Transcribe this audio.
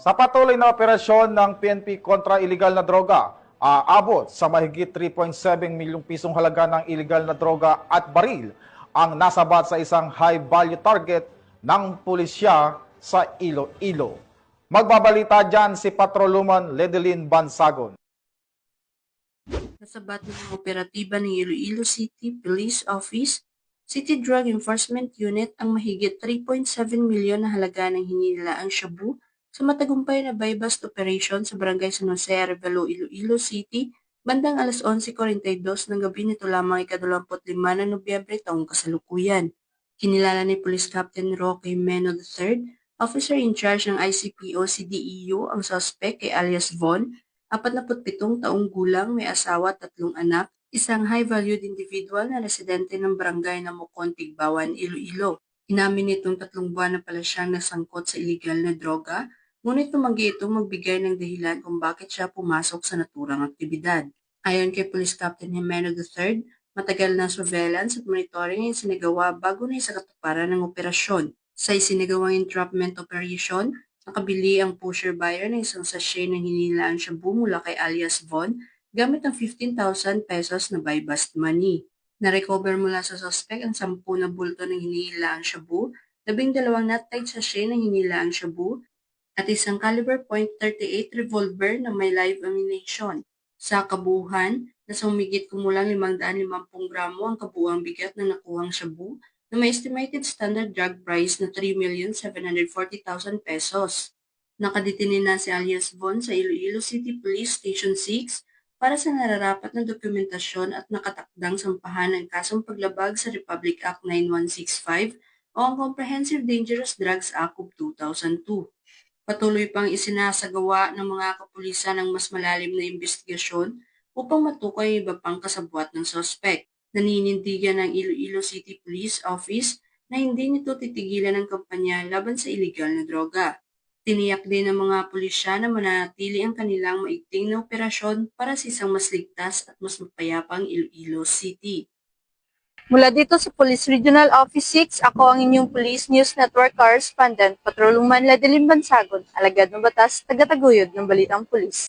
Sa patuloy na operasyon ng PNP kontra iligal na droga, aabot sa mahigit 3.7 milyong pisong halaga ng iligal na droga at baril ang nasabat sa isang high-value target ng pulisya sa Iloilo. Magbabalita dyan si Patroluman Ledelyn Bansagon. Nasabat ng operatiba ng Iloilo City Police Office, City Drug Enforcement Unit ang mahigit 3.7 milyon na halaga ng hinilaang shabu sa matagumpay na buy-bust operation sa Barangay San Jose, Arevalo, Iloilo City, bandang alas 11:42 ng gabi nito lamang ika-25 na Nobyembre taong kasalukuyan. Kinilala ni Police Captain Roque Meno III, officer in charge ng ICPO CDEU, ang suspect kay alias Von, 47 taong gulang, may asawa at 3 anak, isang high-valued individual na residente ng barangay na Mukon, Tigbawan, Iloilo. Inamin nitong 3 buwan na pala siyang nasangkot sa illegal na droga, ngunit tumanggi itong magbigay ng dahilan kung bakit siya pumasok sa naturang aktibidad. Ayon kay Police Captain Jimeno III, matagal na surveillance at monitoring ang sinagawa bago na isakatuparan ng operasyon. Sa isinagawang entrapment operation, nakabili ang pusher buyer ng isang sachet ng hinilaang shabu mula kay alias Von gamit ang 15,000 pesos na buy-bust money. Na-recover mula sa suspect ang 10 na bulto ng hinilaang shabu, 12 nut-tied sachet ng hinilaang shabu, at isang caliber .38 revolver na may live ammunition. Sa kabuuhan, nasa humigit kumulang 550 gramo ang kabuuang bigat ng nakuhang shabu na may estimated standard drug price na 3,740,000 pesos. Nakadetine na si alias Von sa Iloilo City Police Station 6 para sa nararapat na dokumentasyon at nakatakdang sampahan ng kasong paglabag sa Republic Act 9165 o ang Comprehensive Dangerous Drugs Act of 2002. Patuloy pang isinasagawa ng mga kapulisan ng mas malalim na investigasyon upang matukoy ang iba pang kasabwat ng sospek. Naninindigan ng Iloilo City Police Office na hindi nito titigilan ang kampanya laban sa iligal na droga. Tiniyak din ng mga pulisya na manatili ang kanilang maigting na operasyon para sa isang mas ligtas at mas mapayapang Iloilo City. Mula dito sa Police Regional Office 6, ako ang inyong Police News Network Correspondent, Patroluman Ledelyn Bansagon, alagad ng batas, taga-taguyod ng Balitang Pulis.